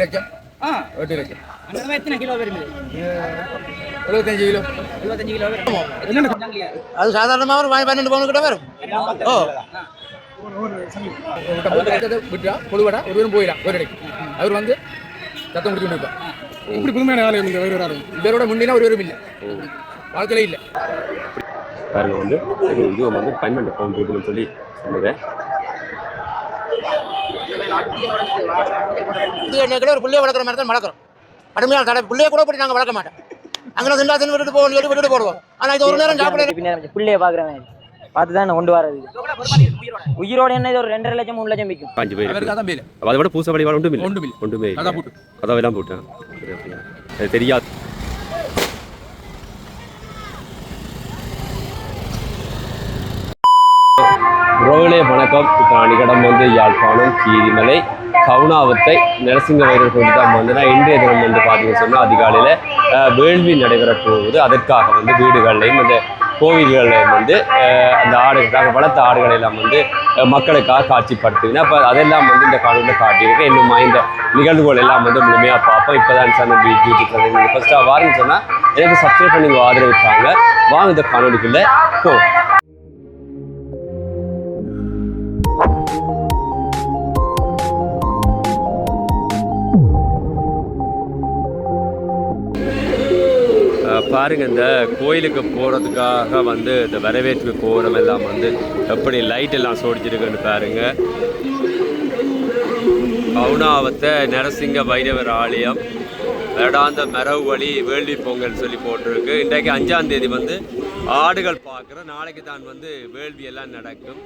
லட்சம் 8 லட்சம். எத்தனை கிலோ வரும்? 75 கிலோ. 75 கிலோ வரும். அது சாதாரணமாக ஒரு 12 பவுன் கிட்ட வரும். ஓ விட்டா பொதுவடா ஒரு பேரும் போயிடலாம் ஒரு இடைக்கு. அவர் வந்து சத்தம் முடிச்சு கொண்டு இப்படி புதுமையான வேலை இவரோட முன்னே ஒரு பேரும் இல்லை, வாழ்க்கையில இல்லை. பாருங்க வந்து இது வந்து 12 பவுன் இருக்குன்னு சொல்லி சொன்னது. ஒரு பிள்ளைய வளர்க்குற மாதிரி தான் வளர்க்குறோம். கடுமையான தடை பிள்ளைய கூட போட்டு நாங்கள் வளர்க்க மாட்டோம். அங்கே திண்டாத்தின் விட்டுட்டு போவோம், சொல்லி விட்டுட்டு போடுவோம். ஆனால் இது ஒரு நேரம் சாப்பிட பிள்ளைய பார்க்குறேன் பார்த்து தான் கொண்டு வரது. உயிரோட என்ன இது ஒரு 2.5 லட்சம் 3 லட்சம் விற்கும். 5 பேர் அதை விட பூச வழிபாடு ஒன்றுமே அதான் போட்டேன். அது தெரியாது. ரோவிலே வணக்கம். இப்போ அணிகடம் வந்து யாழ்ப்பாணம் கீரிமலை கவுனாவத்தை நரசிங்க வைரர் கொண்டு தான் வந்தனா இன்றைய தினம் வந்து பார்த்தீங்கன்னு சொன்னால் அதிகாலையில் வேள்வி நடைபெறப் போகுது. அதற்காக வந்து வீடுகள்லையும் இந்த கோவில்கள்லையும் வந்து அந்த ஆடுகளுக்காக வளர்த்த ஆடுகளை எல்லாம் வந்து மக்களுக்காக காட்சிப்படுத்துவீங்க. அப்போ அதெல்லாம் வந்து இந்த காணொலியில் காட்டியிருக்கேன். இன்னும் இந்த நிகழ்வுகள் எல்லாம் வந்து முழுமையாக பார்ப்போம். இப்போ தான் சார் யூடியூப் ஃபஸ்ட்டாக வாருன்னு சொன்னால் எனக்கு சப்ஸ்கிரைப் பண்ணி ஆதரவுக்காங்க. வாங்க இந்த காணொலிக்குள்ளே போ. பாருங்க, இந்த கோயிலுக்கு போகிறதுக்காக வந்து இந்த வரவேற்பு கோபுரம் எல்லாம் வந்து எப்படி லைட் எல்லாம் சோடிச்சிருக்குன்னு பாருங்க. கவுனாவத்தை நரசிங்க வைரவர் ஆலயம் வருடாந்த மரபு வழி வேள்வி பொங்கல் சொல்லி போட்டிருக்கு. இன்றைக்கு 5ஆம் தேதி வந்து ஆடுகள் பார்க்குறோம். நாளைக்கு தான் வந்து வேள்வி எல்லாம் நடக்கும்.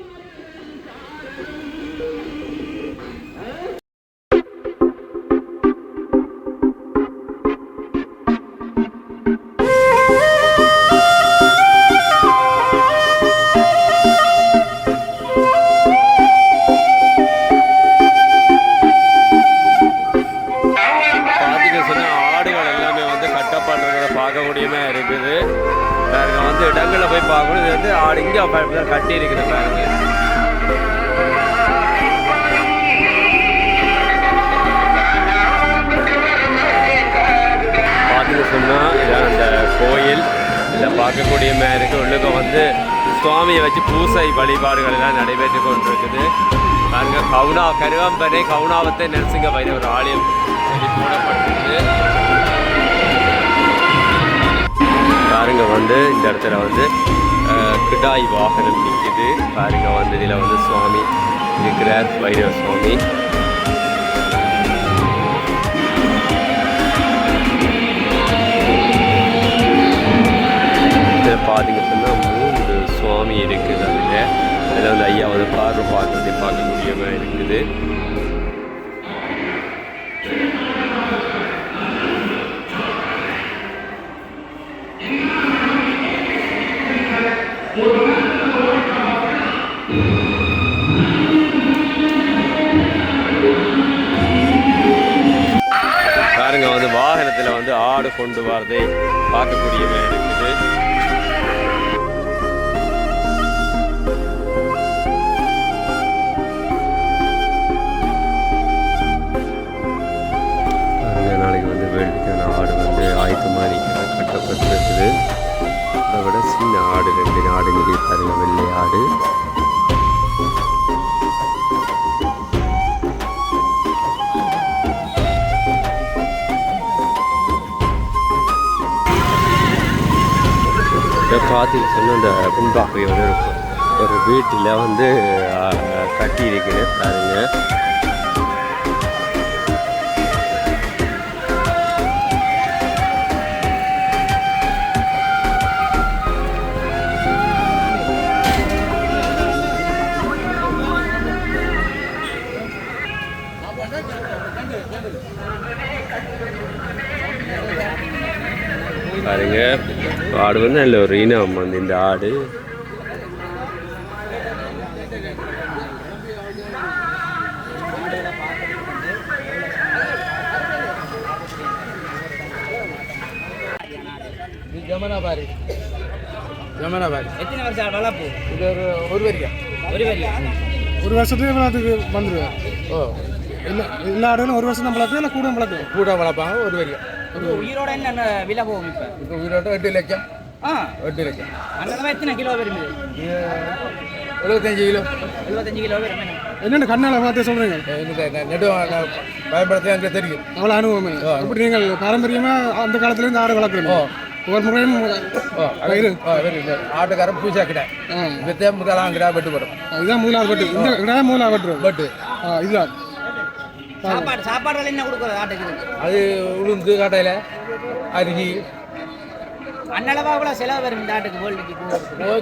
பார்க்கக்கூடியமே இருக்குது. பாருங்க வந்து இடங்களில் போய் பார்க்கணும். இது வந்து ஆடு இங்கே கட்டி இருக்குது. பாருங்க பார்த்துட்டு சொன்னால் இதான் அந்த கோயில். இதில் பார்க்கக்கூடியமே இருக்குது. உள்ளுக்க வந்து சுவாமியை வச்சு பூசை வழிபாடுகள் எல்லாம் நடைபெற்று கொண்டிருக்குது. பாருங்க கருவாம்பனை கவுனாவத்தை நரசிங்க வைரவர் ஆலயம் சொல்லி போடப்பட்டிருக்கு. பாருங்க வந்து இந்த இடத்துல வந்து கிடாய் வாகனம் நிற்குது. பாருங்க வந்து இதில் வந்து சுவாமி இருக்கிறார், வைரவ சுவாமி. இதில் பார்த்தீங்க சொன்னால் 3 சுவாமி இருக்குது. அதில் வந்து ஐயா வந்து பார்க்கறதை பார்க்கக்கூடியமாக இருக்குது. பாருங்க வந்து வாகனத்தில் வந்து ஆடு கொண்டு வரதை பார்க்கக்கூடியவே இருக்குது. நாளைக்கு வந்து வேள்விக்கான ஆடு வந்து ஆயத்தமாக கட்டப்பட்டிருக்குது. அதை விட சின்ன ஆடு 2 ஆடு நிற்கிது. பாருங்க வெள்ளை ஆடு. பார்த்தீங்கன்னு சொன்னால் இந்த பின்பாகையோடு ஒரு வீட்டில் வந்து கட்டி இருக்குது. பாருங்க பாருங்க ஆடு வந்து நல்ல ஒரு இனம் வந்து இந்த ஆடு. ஜமனாபாரி எத்தனை வருஷம் வளர்ப்பு? இது ஒரு வரியா ஒரு வரியா ஒரு வருஷத்துக்கு அதுக்கு வந்துடுவேன். ஓ எல்லா ஆடுகளும் ஒரு வருஷம் தான் வளர்க்கும் இல்லை கூட வளர்க்கும் கூட வளர்ப்பாங்க ஒரு வரையும் உயிரோட என்ன விலை போகும் இப்போ? இப்போ உயிரோட 8 லட்சம் 8 லட்சம் அந்த எத்தனை கிலோ வருது? 75 கிலோ 75 கிலோ வரும். என்னென்ன கண்ணால் பார்த்து சொல்கிறீங்க நெடு பயன்படுத்த எனக்கு தெரியும் அவ்வளோ அனுபவம் அப்படி நீங்கள் பாரம்பரியமாக அந்த காலத்துலேருந்து ஆடு வளர்க்குறீங்க ஒவ்வொரு முறையும் ஆட்டுக்காரன் பூசா கிடா இதே முதலாம் கிடா வெட்டு போடும் இதுதான் முதலாவது வெட்டு இந்த கிடா முதலாவது வெட்டு வெட்டு இதுதான் சாப்பாடு என்ன கொடுக்குறது ஆட்டுக்கு? அது உளுந்து கடையில் அரிசி அன்னளவா செலவு வரும் இந்த ஆட்டுக்கு வேர்ல்டுக்கு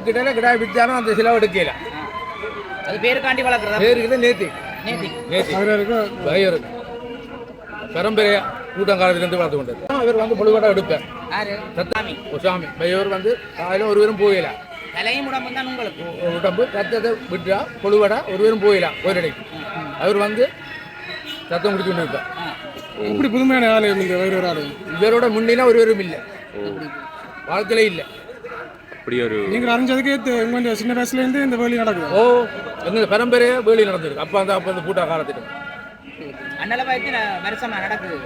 கிட்ட கிடா விற்றாலும் அந்த செலவு எடுக்கல அது பேருக்காண்டி வளர்க்குறதா? பேருக்குதான் நேத்தி வயிறு பரம்பரையா கூட்டங்காலத்திலிருந்து வளர்த்து கொண்டது இவர் வந்து பொழுவாட எடுப்பேன் சாமி இவர் வந்து காலையில் ஒரு பேரும் போயில உடம்பு ரத்தத்தை விட்டா பொழுவாடா ஒரு பேரும் போயில ஒரு இடைக்கு அவர் வந்து ரத்தம் குடிச்சு கொண்டு இருப்பார் இப்படி புதுமையான ஆலயம் இந்த வேறு ஆலயம் இவரோட முன்னிலாம் ஒரு பேரும் இல்லை வாழ்க்கையில இல்லை அப்படி ஒரு நீங்கள் அறிஞ்சதுக்கு உங்க சின்ன வயசுலேருந்து இந்த வேலி நடக்குது எங்க பரம்பரையா வேலி நடந்திருக்கு அப்போ அந்த பூட்டா காலத்துக்கு நடக்குது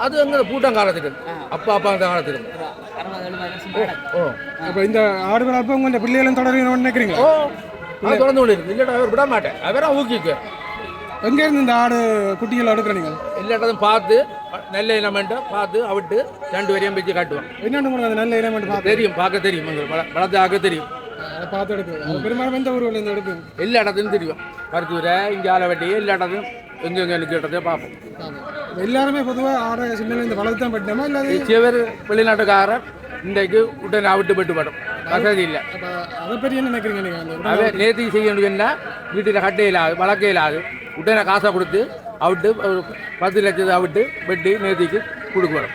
அது அங்கே பூட்டங்காலத்துக்கு அப்பா அந்த காலத்துக்கு இப்போ இந்த ஆடு வளர்ப்பு உங்க பிள்ளைகளும் தொடர்ந்து நினைக்கிறீங்களா நான் தொடர்ந்து கொண்டு இருக்கு இல்லைடா அவர் விட மாட்டேன் அவரா ஊக்கிக்கு எங்கே இருந்து இந்த ஆடு குட்டிகளை எடுக்கிற நீங்கள் எல்லாட்டதும் பார்த்து நல்ல இனமெண்ட்டை பார்த்து அவிட்டு 2 வரையும் வச்சு காட்டுவோம் என்னென்னு உங்களுக்கு அந்த நல்ல இனமெண்ட் பார்த்து தெரியும் பார்க்க தெரியும் உங்களுக்கு வளர்த்து ஆக்க தெரியும் அதை பார்த்து எடுக்குது பெரும்பாலும் எந்த ஊரில் இருந்து எடுக்கும் எல்லா இடத்துலையும் தெரியும் பருத்தூரை இங்கே ஆலவட்டி எல்லா இடத்துலையும் எங்கெங்க இருக்கிறத பார்ப்போம் எல்லாருமே பொதுவாக ஆட சின்ன இந்த வளர்த்து தான் பட்டோமா இல்லை சிவர் வெளிநாட்டுக்காரர் இன்றைக்கு உடனே அவிட்டு பட்டு படும் வசதி இல்லை அதை பற்றி என்ன நினைக்கிறீங்க நீங்கள் அதை நேர்த்தி செய்யணும்னா வீட்டில் கட்ட இல்லாது வளர்க்க இல்லாது உடனே காசை கொடுத்து அவிட்டு 10 லட்சத்தை அவிட்டு வெட்டி நேர்த்திக்கு கொடுக்கணும்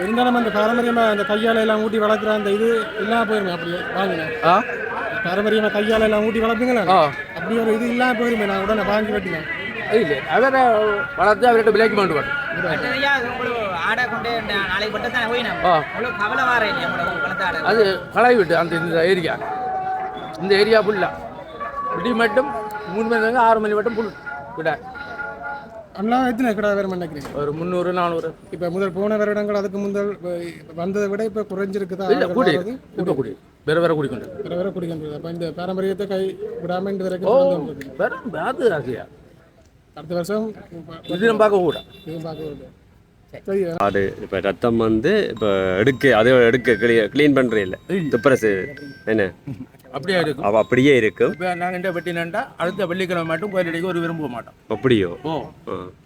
இருந்தாலும் அந்த பாரம்பரியமாக அந்த கையால் எல்லாம் ஊட்டி வளர்க்குற அந்த இது எல்லாம் போயிருமே அப்படியே வாங்கினேன் பாரம்பரியமாக கையால் எல்லாம் ஊட்டி வளர்ப்பீங்களா அப்படி ஒரு இது இல்லாமல் போயிருமே நான் உடனே வாங்கி வெட்டினேன் இல்லை அவரை வளர்த்து அவர்கிட்ட விலைக்கு கொண்டு வரும் அது களை விட்டு அந்த இந்த ஏரியா ஃபுல்லாக விடி மட்டும் 3 மணி 6 மணி மட்டும் புல் கிடா அண்ணா எத்தனை கிடா வேறு நினைக்கிறீங்க ஒரு 300 400 இப்போ முதல் போன வருடங்கள் அதுக்கு முதல் வந்ததை விட இப்போ குறைஞ்சிருக்குதா இல்லை கூடி இப்போ கூடி வேறு குடிக்கொண்டு வேறு குடிக்கின்றது அப்போ இந்த பாரம்பரியத்தை கை விடாமல் இந்த வரைக்கும் வேறு ஆசையா அடுத்த வருஷம் இது பார்க்க கூட ஆடு இப்போ ரத்தம் வந்து இப்போ எடுக்க க்ளீன் பண்ணுறே இல்லை துப்புரசு என்ன அப்படியே இருக்கும் அவள் அப்படியே இருக்கும் இப்போ நாங்கள் வெட்டினா அடுத்த வெள்ளிக்கிழமை மட்டும் கோயிலடிக்கு ஒரு விரும்ப மாட்டோம் அப்படியோ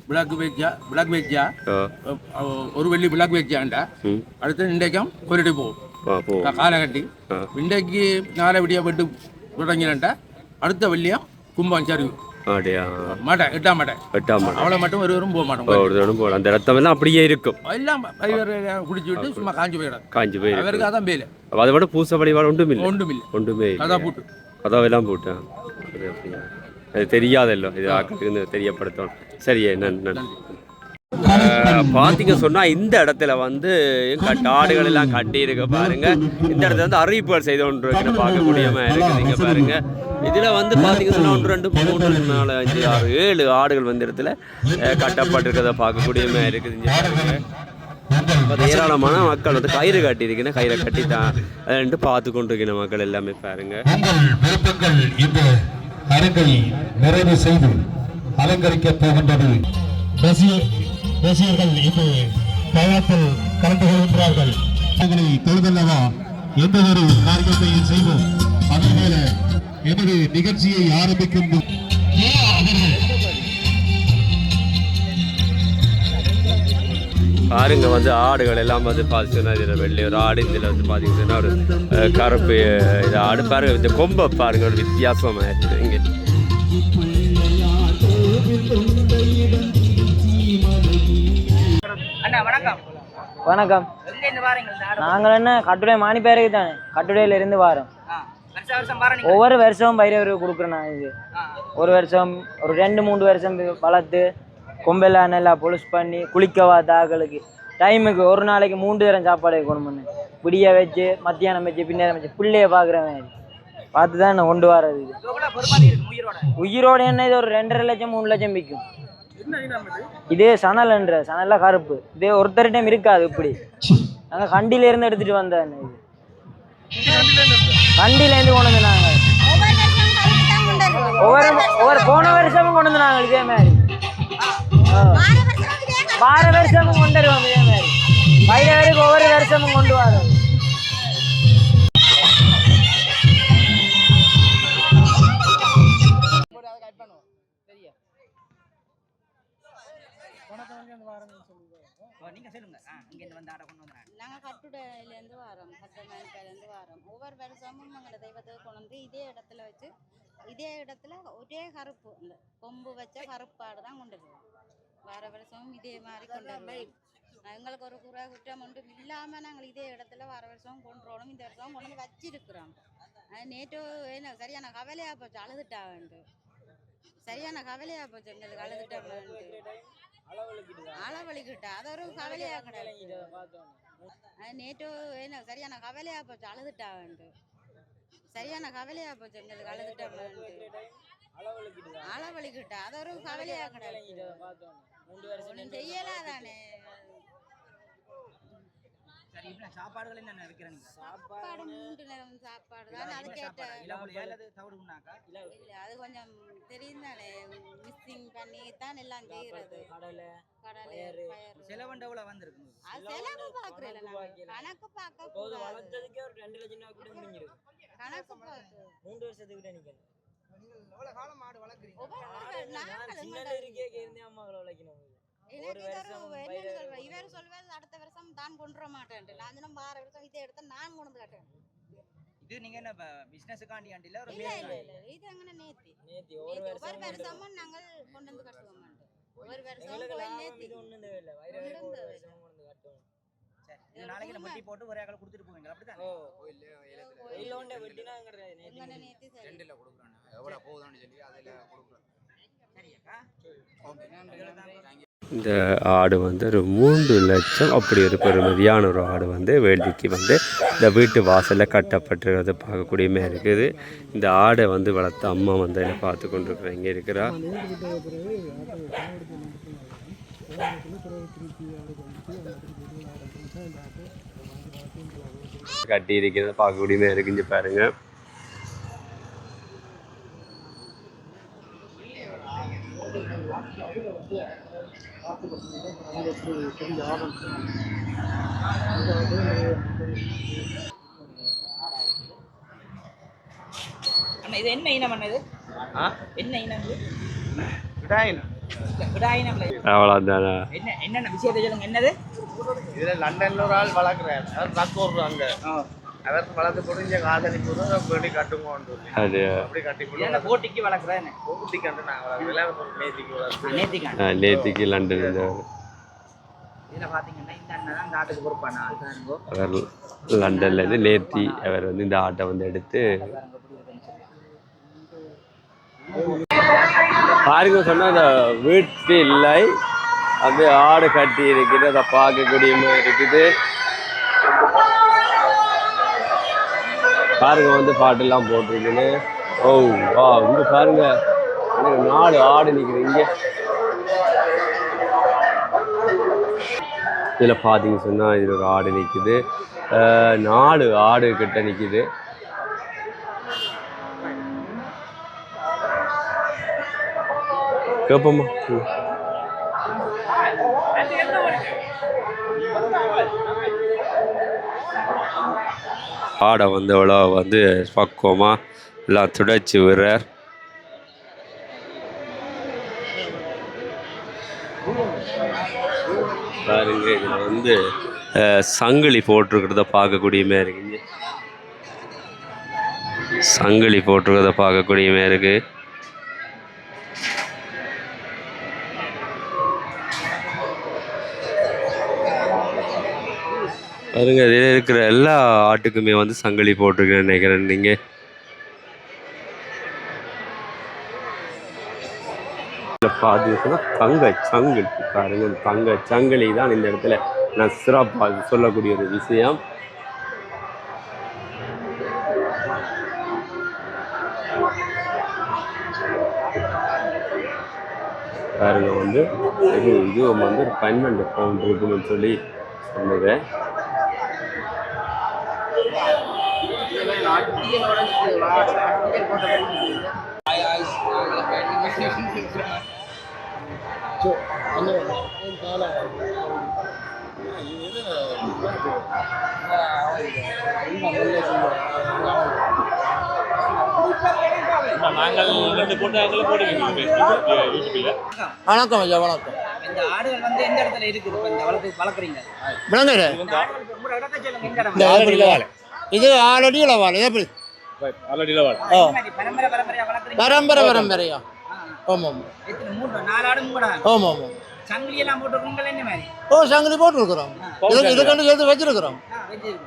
பிளாக் வெஜ்ஜா ஒரு வெள்ளி பிளாக் வெஜ்ஜாண்டா அடுத்து இன்றைக்கும் கோயிலடி போகும் காலை கட்டி இன்றைக்கு 4 விடியா வெட்டு தொடங்கினா அடுத்த வெள்ளியம் கும்பம் சரி மாட்டேன் எட்டாம் மாட்டேன் அவ்வளோ மட்டும் ஒருவரும் போக மாட்டோம் அந்த ரத்தம் எல்லாம் அப்படியே இருக்கும் எல்லாம் குடிச்சு விட்டு சும்மா காஞ்சி போயிடும் அவருக்கு அதான் பேரு அதை விட பூச வழிபாடு ஒன்றுமில்லை அதான் போட்டு அதான் போட்டேன் அது தெரியாதல்லோ இது ஆக்களுக்கு தெரியப்படுத்தணும் சரியே நன்றி பார்த்தீங்க சொன்னால் இந்த இடத்துல வந்து ஆடுகள் எல்லாம் கட்டி இருக்க பாருங்க இந்த இடத்துல வந்து அறிவிப்புகள் செய்து கொண்டு இருக்குன்னு பார்க்கக்கூடியமாக இருக்குது இங்கே பாருங்க இதில் வந்து பார்த்தீங்க சொன்னால் 1 2 3 4 5 6 7 ஆடுகள் வந்து இடத்துல கட்டப்பட்டிருக்கிறத பார்க்கக்கூடியமாக இருக்குது இங்கே பாருங்க ஏராளமான மக்கள் வந்து கயிறு கட்டியிருக்கேன் கயிறை கட்டி தான் அதுன்ட்டு பார்த்து கொண்டிருக்கிற மக்கள் எல்லாமே பாருங்க நிறைவு செய்து அலங்கரிக்க போகின்றது ரசிகர்கள் இந்த பயணத்தில் கலந்து கொள்கின்றார்கள் தொழுதல்லவா எந்த ஒரு காரியத்தையும் செய்வோம் அதேபோல எமது நிகழ்ச்சியை ஆரம்பிக்கும் பாருங்க வந்து ஆடுகள் எல்லாம் வந்து பார்த்தீங்கன்னா இதில் வெள்ளை ஒரு ஆடு இதில் வந்து பார்த்தீங்கன்னா ஒரு கருப்பு இது ஆடு பாருங்க இந்த கொம்பை பாருங்க ஒரு வித்தியாசமாக இருக்குது இங்கே வணக்கம் நாங்கள் என்ன கட்டுடை மாணிப்பேருக்கு தானே கட்டுடையில இருந்து வாரோம் ஒவ்வொரு வருஷமும் பைரவர் கொடுக்குறேன் நான் இது ஒரு வருஷம் ஒரு 2-3 வருஷம் வளர்த்து கொம்பெல்லாம் நல்லா பொலிஷ் பண்ணி குளிக்கவா தாக்களுக்கு டைமுக்கு ஒரு நாளைக்கு 3 தரம் சாப்பாடு கொண்டு பண்ணேன் விடிய வச்சு மத்தியானம் வச்சு பின்னேரம் வச்சு பிள்ளைய பார்க்குற மாதிரி பார்த்து தான் என்ன கொண்டு வர்றது இது உயிரோட என்ன இது ஒரு 2.5 லட்சம் 3 லட்சம் விற்கும் இதே சணல்ன்ற சணல்ல கருப்பு இதே ஒருத்தர் டைம் இருக்காது இப்படி நாங்கள் கண்டியில இருந்து எடுத்துட்டு வந்தேன் கண்டியில இருந்து கொண்டு வந்து நாங்கள் ஒவ்வொரு போன வருஷமும் கொண்டு வந்து நாங்கள் இதே மாதிரி வார வருஷமும் கொண்டு வருவோம் இதே மாதிரி வரைக்கும் ஒவ்வொரு வருஷமும் கொண்டு வரோம். நீங்க சொல்லுங்க இங்க வந்து ஆட கொண்டு வந்தாங்க நாங்க கட்டுடையிலேருந்து வரோம் கட்டுமேனிலேருந்து வரோம் ஒவ்வொரு வருஷமும் எங்களை தெய்வத்தை கொண்டு வந்து இதே இடத்துல வச்சு இதே இடத்துல ஒரே கருப்பு இந்த கொம்பு வச்ச கருப்பாடு தான் கொண்டு வருவோம் வார வருஷமும் இதே மாதிரி கொண்டு வருவோம் எங்களுக்கு ஒரு குற்றம் ஒன்றும் இல்லாமல் நாங்கள் இதே இடத்துல வார வருஷமும் கொண்டு வரணும் இந்த வருஷமும் கொண்டு வந்து வச்சிருக்கிறோம் நேற்று என்ன சரியான கவலையாக போச்சு அழுதுட்டா வேண்டு சரியான கவலையாக போச்சு எங்களுக்கு அழுதுட்டா வேண்டு அளவழிக்கிட்டா அது ஒரு கவலையா கிடையாது நேற்று என்ன சரியான கவலையா போச்சு அழுதுட்டா வேண்டு சரியான கவலையா போச்சு எங்களுக்கு அழுதுட்டா வேண்டு அளவழிக்கிட்டா அது ஒரு கவலையா கிடையாது ஒன்றும் செய்யலாதானே சாப்பாடுகள் என்ன இருக்கிறேன் சாப்பாடு 3 நேரம் சாப்பாடு தான் அது கேட்ட இல்ல அது கொஞ்சம் தெரியும் தானே மிக்சிங் பண்ணி தான் எல்லாம் செய்யறது கடலை செலவண்ட எவ்வளவு வந்திருக்கு அது செலவு பாக்குறேன் கணக்கு பார்க்க போது வளர்த்ததுக்கே ஒரு 2 லட்சம் ரூபாய் கூட முடிஞ்சிருக்கு கணக்கு பார்த்து 3 வருஷத்துக்கு கூட நிக்கணும் எவ்வளவு காலம் மாடு வளர்க்குறீங்க நான் சின்னல இருக்கே கேர்ந்தே அம்மாக்களை வளர்க்கணும் இவர் சொல்வது அடுத்த வருஷம் தான் கொண்டு வர மாட்டேன் நான் தினம் வார வருஷம் இதே எடுத்து நான் கொண்டு காட்டேன் இது நீங்க என்ன பிசினஸ்காண்டி ஆண்டில ஒரு இல்ல இது எங்கன நேத்தி ஒவ்வொரு வருஷமும் நாங்கள் கொண்டு வந்து கட்டுவோம் ஒவ்வொரு வருஷமும் போய் நேத்தி இது ஒண்ணும் இல்ல வயிறு ஒரு வருஷம் கொண்டு வந்து கட்டுவோம் சரி இது நாளைக்கு வெட்டி போட்டு ஒரே ஆள கொடுத்துட்டு போவீங்க அப்படிதான் இல்ல ஒண்ணே வெட்டினாங்கற நேத்தி ரெண்டுல கொடுக்குறானே எவ்வளவு போகுதுன்னு சொல்லி அதல கொடுக்குறோம் சரியா ஓகே இந்த ஆடு வந்து ஒரு 3 லட்சம் அப்படி ஒரு பெருமதியான ஒரு ஆடு வந்து வேள்விக்கு வந்து இந்த வீட்டு வாசலில் கட்டப்பட்டிருக்கிறத பார்க்கக்கூடியமே இருக்குது. இந்த ஆடை வந்து வளர்த்த அம்மா வந்து என்னை பார்த்து கொண்டிருக்கிறேன் இங்கே இருக்கிறா. கட்டி இருக்கிறத பார்க்கக்கூடியமே இருக்கு. இங்கே பாருங்க இது என்ன இனம் பண்ணது என்ன இனம் அவ்வளோதானா என்ன விஷயத்தை சொல்லுங்க என்னது இதுல லண்டன்ல ஒரு ஆள் வளர்க்குறாரு ட்ரக் ஓடுறாங்க அவர் வளர்த்து போட்டு இங்கே காதலி போது அப்படி கட்டுங்கோன்னு அது அப்படி கட்டி போட்டு போட்டிக்கு வளர்க்குறேன் போட்டிக்கு வந்து நாங்கள் நேத்திக்கு லண்டன் இதில் பார்த்தீங்கன்னா இந்த அண்ணன் தான் நாட்டுக்கு பொறுப்பான ஆள் தான் அவர் லண்டன்ல இருந்து நேத்தி அவர் வந்து இந்த ஆட்டை வந்து எடுத்து பாருங்க சொன்னா அந்த வீட்டு இல்லை அப்படியே ஆடு கட்டி இருக்குது. அதை பார்க்கக்கூடிய இருக்குது. பாருங்க வந்து பாட்டெல்லாம் போட்டிருக்குன்னு. ஓ வா இங்க பாருங்க 4 ஆடு நிற்குது இங்கே. இதில் பார்த்தீங்க சொன்னால் இதில் ஒரு ஆடு நிற்குது. 4 ஆடு கிட்ட நிற்குது. கேட்போம்மா ஆடை வந்து எவ்வளோ வந்து பக்குவமாக எல்லாம் துடைச்சி விடுறார். பாருங்க இதில் வந்து சங்கிலி போட்டிருக்கிறத பார்க்கக்கூடியமே இருக்குங்க. சங்கிலி போட்டிருக்கிறத பார்க்கக்கூடியமே இருக்கு. பாருங்க இதில் இருக்கிற எல்லா ஆட்டுக்குமே வந்து சங்கிலி போட்டிருக்கேன்னு நினைக்கிறேன். நீங்கள் பார்த்தீங்கன்னா தங்க சங்கிலி பாருங்க. தங்க சங்கிலி தான் இந்த இடத்துல நான் சிறப்பாக சொல்லக்கூடிய ஒரு விஷயம். பாருங்க வந்து இதுவும் வந்து ஒரு 12 பவுண்ட் இருக்குன்னு சொல்லி சொன்னது. வணக்கம் ஐயா, வணக்கம். இந்த ஆடுகள் வந்து எந்த இடத்துல இருக்குது இப்ப இந்த வளர்க்குறீங்க? விளங்குது. இது ஆல்ரெடி இளவாள். எப்படி பரம்பரையா? ஆமாம். நாலு ஆடு கூட ஆமாம் ஆமாம். சங்கிலி எல்லாம் போட்டுருக்கீங்களா? என்ன மாதிரி? ஓ, சங்கிலி போட்டுருக்குறோம். இதுக்கண்டு சேர்த்து வச்சிருக்கிறோம்.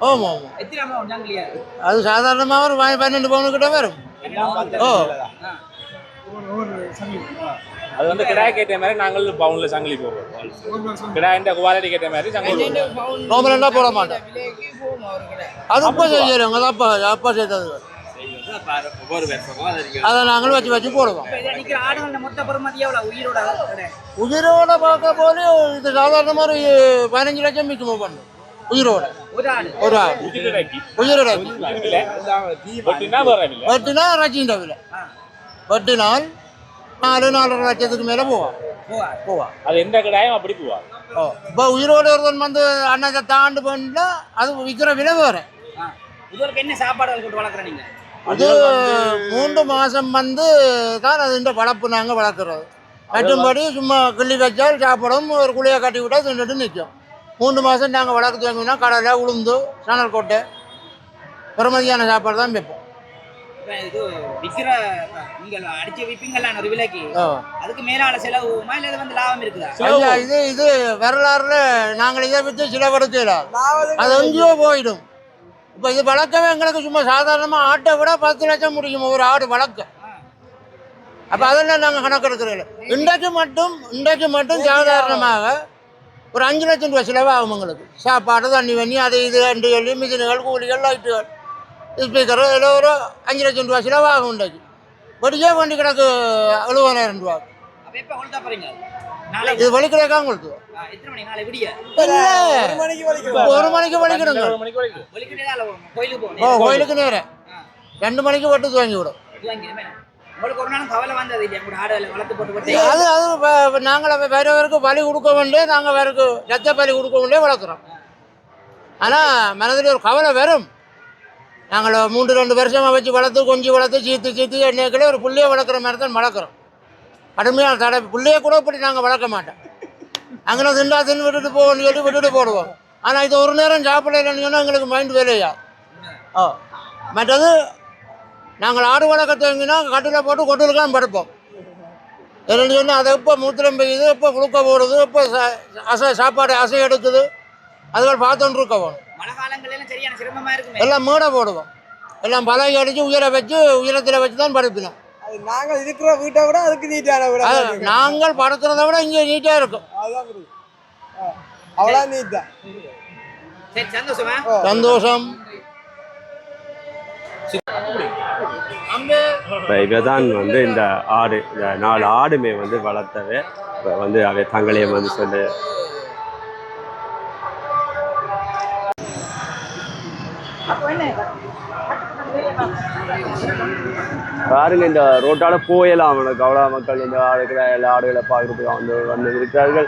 ஆமாம் ஆமாம். எத்தனை அமௌண்ட் சங்கிலியா? அது சாதாரணமாக ஒரு 12 பவுன் கிட்ட வரும். ஓ, அது வந்து கிடாய் கேட்ட மாதிரி நாங்கள் பவுன்ல சங்கிலி போடுவோம். கிடாயின்ற குவாலிட்டி கேட்ட மாதிரி சங்கிலி நோம்பலண்டா போட மாட்டேன். அது அப்பா செய்யறோங்க. அது அப்பா செய்தது. அதை நாங்களும் வச்சு போடுவோம். ஆடுகள் மொத்த பெறுமதி எவ்வளவு? உயிரோட பார்க்க போது இது சாதாரணமாக ஒரு 15 லட்சம் மிச்சம் பண்ணும். உயிரோட ஒரு ஆடு உயிரோட வெட்டினா ரச்சின்ற விலை. வெட்டினால் 4-4.5 லட்சத்துக்கு மேலே போவா. அது எந்த கடாயும் அப்படி போவா. இப்போ உயிரோடு ஒருவன் வந்து அன்னத்தை தாண்டு பண்ணா அது விற்கிற விலை வேறு. உங்களுக்கு என்ன சாப்பாடுகள் போட்டு வளர்க்குறீங்க? அது 3 மாதம் வந்து தான் அது இந்த வளர்ப்பு நாங்கள் வளர்க்குறது. மற்றும்படி சும்மா கிள்ளி வச்சால் சாப்பிடும். ஒரு குழியை கட்டி விட்டால் தின்னுட்டு நிற்கும். 3 மாதம் நாங்கள் வளர்க்க வாங்கினா கடலை, உளுந்து, சணல் கொட்டை பெருமதியான சாப்பாடு தான் வைப்போம். இது விற்கிற நீங்கள் அடிச்சு விற்பீங்களா ஒரு விலைக்கு? அதுக்கு மேலான செலவுமா இல்லை இது வந்து லாபம் இருக்குதா? இது வரலாறுல நாங்கள் இதை விற்று சிலவடுத்தலாம். அது எங்கேயோ போயிடும். இப்போ இது வளர்க்கவே எங்களுக்கு சும்மா சாதாரணமாக ஆட்டை விட 10 லட்சம் முடியும் ஒரு ஆடு வளர்க்க. அப்போ அதெல்லாம் நாங்கள் கணக்கெடுக்கிறோம். இன்றைக்கு மட்டும் சாதாரணமாக ஒரு 5 லட்சம் ரூபா செலவாகும் எங்களுக்கு. சாப்பாடு, தண்ணி வண்ணி, அது இது 2 சொல்லி மிஷின்கள், கூலிகள், லைட்டுகள், ஸ்பீக்கர் இதில் ஒரு 5 லட்சம் ரூபா செலவாகும். இன்றைக்கு படிச்சே வண்டி கிடக்கு 70,000 ரூபா. இது வலிக்கிறக்கா உங்களுக்கு? 1 மணிக்கு வலிக்கணுங்க. கோயிலுக்கு நேரம் 2 மணிக்கு வட்டு துவங்கி விடும். அது நாங்கள் வேறவருக்கு பலி கொடுக்க வேண்டிய, நாங்கள் வேறக்கு ரத்த பலி கொடுக்க வேண்டிய வளர்க்குறோம். ஆனால் மனதில் ஒரு கவலை வரும். நாங்கள் 3-2 வருஷமாக வச்சு கொஞ்சம் வளர்த்து சீத்து என்னைக்குள்ளே ஒரு புள்ளையை வளர்க்குற மாதிரி தான் வளர்க்குறோம். கடுமையான தடை. பிள்ளைய கூட இப்படி நாங்கள் வளர்க்க மாட்டோம். அங்கே தின்னு விட்டுட்டு போகணும்னு சொல்லி விட்டுட்டு போடுவோம். ஆனால் இது ஒரு நேரம் சாப்பிடலன்னு சொன்னால் எங்களுக்கு மைண்ட் வேலையா. மற்றது நாங்கள் ஆடு வளர்க்க தேங்கினா கட்டில் போட்டு கொட்டிலுக்கெல்லாம் படுப்போம். என்னென்னு சொன்னால் அதை எப்போ மூத்திரம் பெய்யுது, எப்போ குளுக்க போடுது, எப்போ சாப்பாடு அசை எடுக்குது, அதுகள் பார்த்துட்டு இருக்க போகணும். எல்லாம் மேடை போடுவோம். எல்லாம் பலகை அடித்து உயரத்தில் வச்சு தான் படுப்பினோம். நாங்கள் இருக்கிற வீட்டை விட அதுக்கு நீட்டான விட நாங்கள் படுக்கிறத விட இங்கே நீட்டாக இருக்கும். அவ்வளோ நீட்டா. சந்தோஷம். இவதான் வந்து இந்த 4 ஆடுமே வந்து வளர்த்தவை. இப்போ வந்து அவை தங்களையும் வந்து சொல்லு பாருங்க. இந்த ரோட்டால போயலாம் அவனுக்கு அவ்வளோ மக்கள் இந்த ஆடுகளை எல்லா ஆடுகளை பார்க்கறதுக்கு வந்து இருக்கிறார்கள்.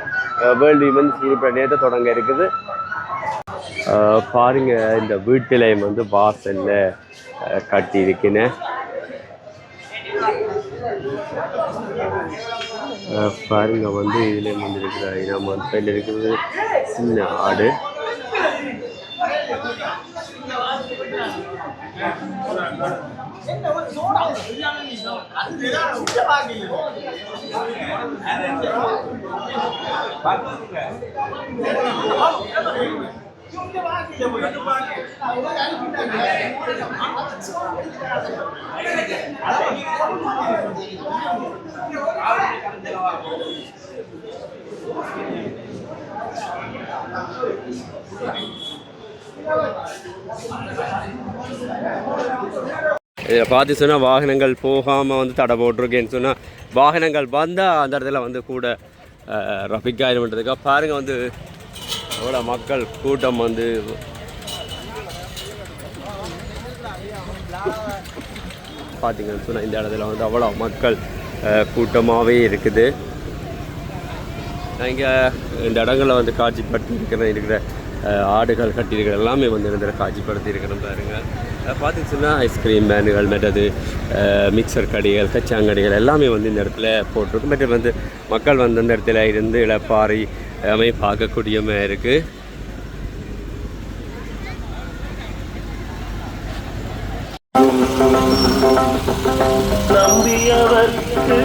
வேர்ல்டு விமன்ஸ் குறிப்பிட்ட நேரத்தை தொடங்க இருக்குது. பாருங்க, இந்த வீட்டிலையும் வந்து வாசல்ல கட்டி இருக்குன்னு. பாருங்க வந்து இதுலேயும் வந்து இருக்கிற நம்ம வந்து இருக்கிறது சின்ன ஆடு. இதில் பார்த்து சொன்னால் வாகனங்கள் போகாமல் வந்து தடை போட்டிருக்கேன்னு சொன்னால் வாகனங்கள் வந்தால் அந்த இடத்துல வந்து கூட ரஃபிக் ஆயிடும்ன்றதுக்காக பாருங்கள் வந்து எவ்வளோ மக்கள் கூட்டம் வந்து பார்த்தீங்கன்னு சொன்னால் இந்த இடத்துல வந்து அவ்வளோ மக்கள் கூட்டமாகவே இருக்குது. நான் இங்கே இந்த இடங்களில் வந்து காட்சிப்படுத்தி இருக்கிற ஆடுகள் கட்டியிருக்கிற எல்லாமே வந்து இந்த காட்சிப்படுத்தி இருக்கிறோம் பாருங்கள். பார்த்துச்சுன்னா ஐஸ்கிரீம் வேனுகள் மற்றது மிக்சர் கடைகள் கச்சாங்கடிகள் எல்லாமே வந்து இந்த இடத்துல போட்டிருக்கு. மற்ற வந்து மக்கள் வந்து அந்த இடத்துல இருந்து இளப்பாறை எல்லாமே பார்க்கக்கூடியமாக இருக்குது. நம்பியவர்க்கு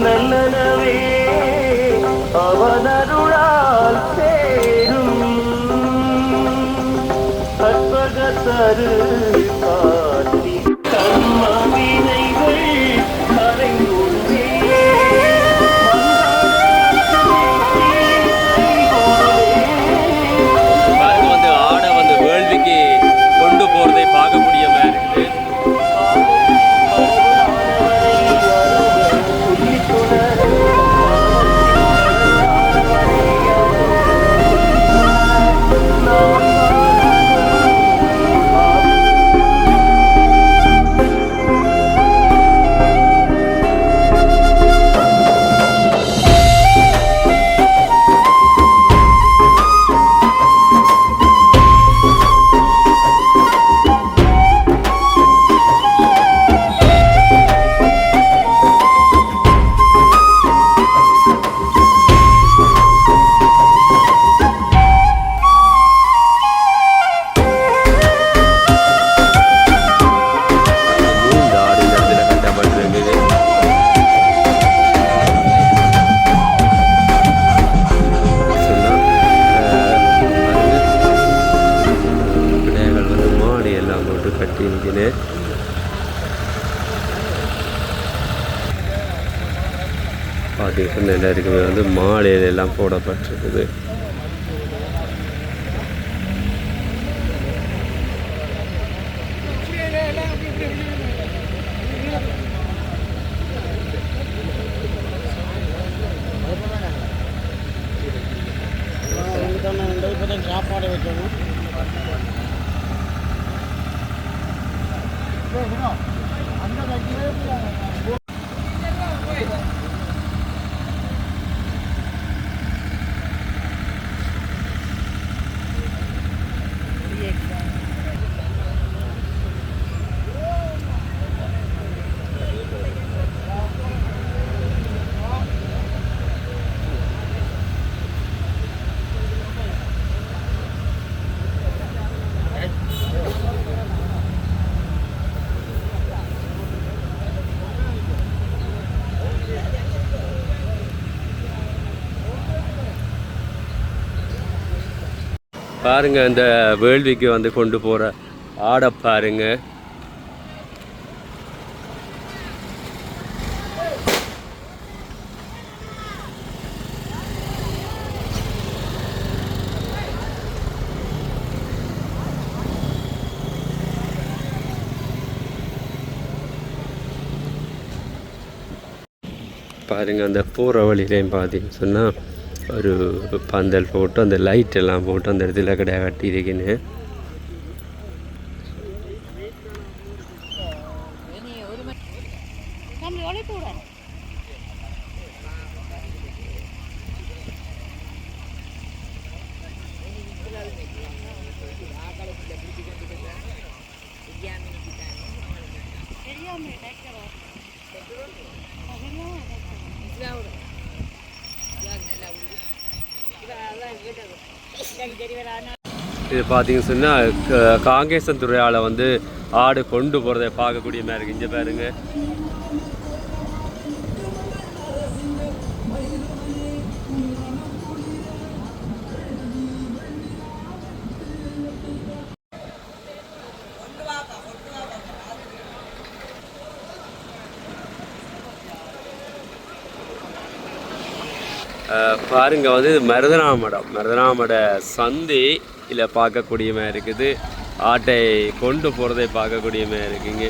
நல்லனவே அவனருளால் சேரும் கற்பகத்தரு காட்டி கர்மவினைகள் கரைந்துள்ளே வந்து ஆடை வந்து வேள்விக்கு கொண்டு போகிறதை பார்க்கக்கூடிய மாதிரி இருக்குது. பார்த்தீங்கன்னா எல்லாருக்குமே வந்து மாலையில எல்லாம் போடப்பட்டிருக்குது. சாப்பாடு வைக்கணும். பாருங்க இந்த வேள்விக்கு வந்து கொண்டு போகிற ஆடை பாருங்க. பாருங்க அந்த போகிற வழியிலையும் பார்த்தீங்கன்னு சொன்னால் ஒரு பந்தல் போட்டு அந்த லைட் எல்லாம் போட்டு அந்த இடத்துல கடை கட்டியிருக்கேன்னு. இது பார்த்தீங்கன்னு சொன்னால் காங்கேசன் துறையால் வந்து ஆடு கொண்டு போகிறத பார்க்கக்கூடிய மாதிரி இருக்குது. இங்கே பாருங்க பாருங்க வந்து மருதனாமட சந்தி இல்லை பார்க்கக்கூடிய மாதிரி இருக்குது. ஆட்டை கொண்டு போகிறதை பார்க்கக்கூடிய மாதிரி இருக்குங்க.